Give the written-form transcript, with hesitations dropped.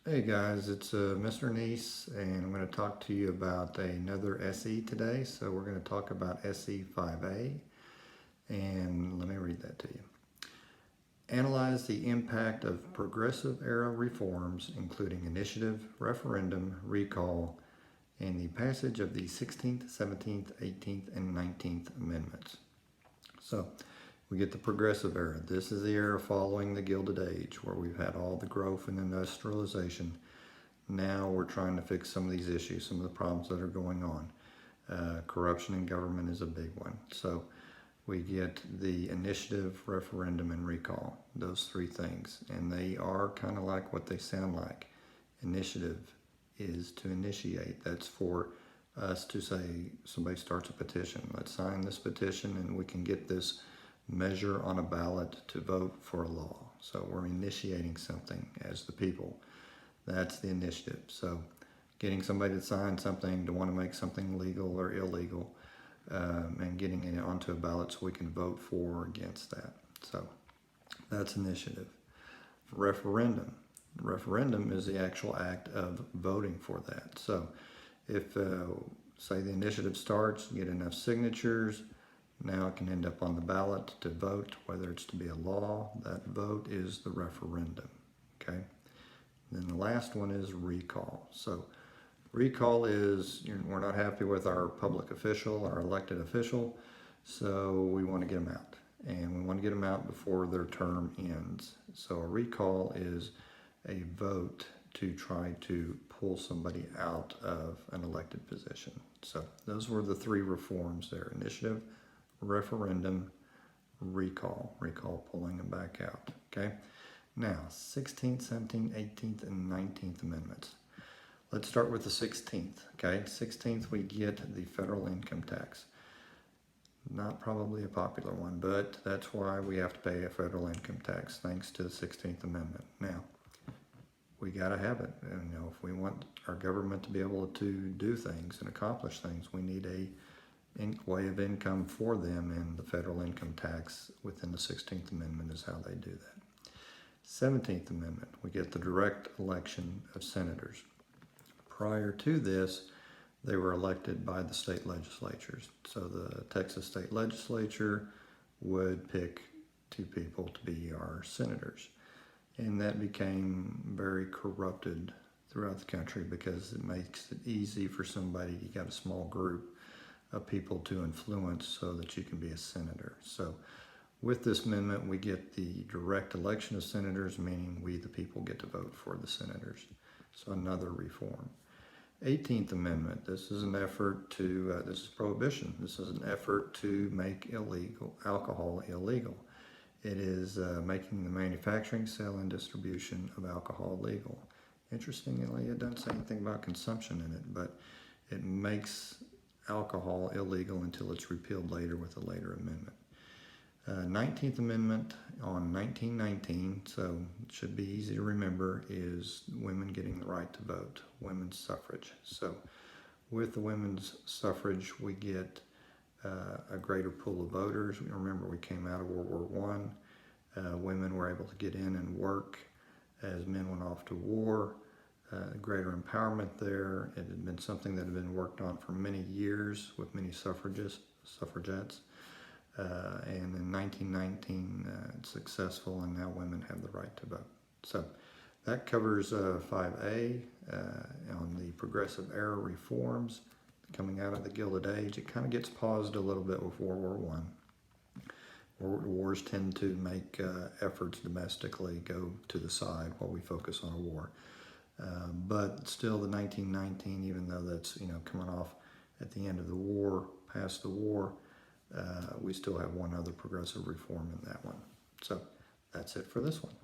Hey guys, it's Mr. Neese, and I'm going to talk to you about another SE today. So we're going to talk about SE 5A, and let me read that to you. Analyze the impact of progressive era reforms, including initiative, referendum, recall, and the passage of the 16th, 17th, 18th, and 19th Amendments. So we get the progressive era. This is the era following the Gilded Age, where we've had all the growth and industrialization. Now we're trying to fix some of these issues, some of the problems that are going on. Corruption in government is a big one. So we get the initiative, referendum, and recall, those three things. And they are kind of like what they sound like. Initiative is to initiate. That's for us to say, somebody starts a petition. Let's sign this petition and we can get this measure on a ballot to vote for a law. So we're initiating something as the people. That's the initiative. So getting somebody to sign something, to want to make something legal or illegal, and getting it onto a ballot so we can vote for or against that. So that's initiative. Referendum. Referendum is the actual act of voting for that. So if, say the initiative starts, get enough signatures, now it can end up on the ballot to vote, whether it's to be a law. That vote is the referendum, okay? Then the last one is recall. So recall is, we're not happy with our public official, our elected official, so we want to get them out. And we want to get them out before their term ends. So a recall is a vote to try to pull somebody out of an elected position. So those were the three reforms there: initiative, referendum, recall pulling them back out. Okay, now 16th, 17th, 18th, and 19th Amendments. Let's start with the 16th. Okay, 16th, we get the federal income tax. Not probably a popular one, but that's why we have to pay a federal income tax, thanks to the 16th Amendment. Now, we got to have it. And, if we want our government to be able to do things and accomplish things, we need a way of income for them, and the federal income tax within the 16th Amendment is how they do that. 17th Amendment, we get the direct election of senators. Prior to this, they were elected by the state legislatures. So the Texas state legislature would pick two people to be our senators. And that became very corrupted throughout the country because it makes it easy for somebody, you got a small group of people to influence so that you can be a senator. So with this amendment, we get the direct election of senators, meaning we, the people, get to vote for the senators. So another reform. 18th Amendment, this is an effort to, this is prohibition. This is an effort to make alcohol illegal. It is making the manufacturing, sale, and distribution of alcohol legal. Interestingly, it doesn't say anything about consumption in it, but it makes alcohol illegal until it's repealed later with a later amendment. 19th Amendment on 1919, so it should be easy to remember, is women getting the right to vote, women's suffrage. So with the women's suffrage, we get a greater pool of voters. Remember, we came out of World War I. Women were able to get in and work as men went off to war. Greater empowerment there. It had been something that had been worked on for many years with many suffragettes. And in 1919, it's successful, and now women have the right to vote. So that covers 5A on the progressive era reforms coming out of the Gilded Age. It kind of gets paused a little bit with World War I. Wars tend to make efforts domestically go to the side while we focus on a war. But still, the 1919, even though that's coming off at the end of the war, past the war, we still have one other progressive reform in that one. So that's it for this one.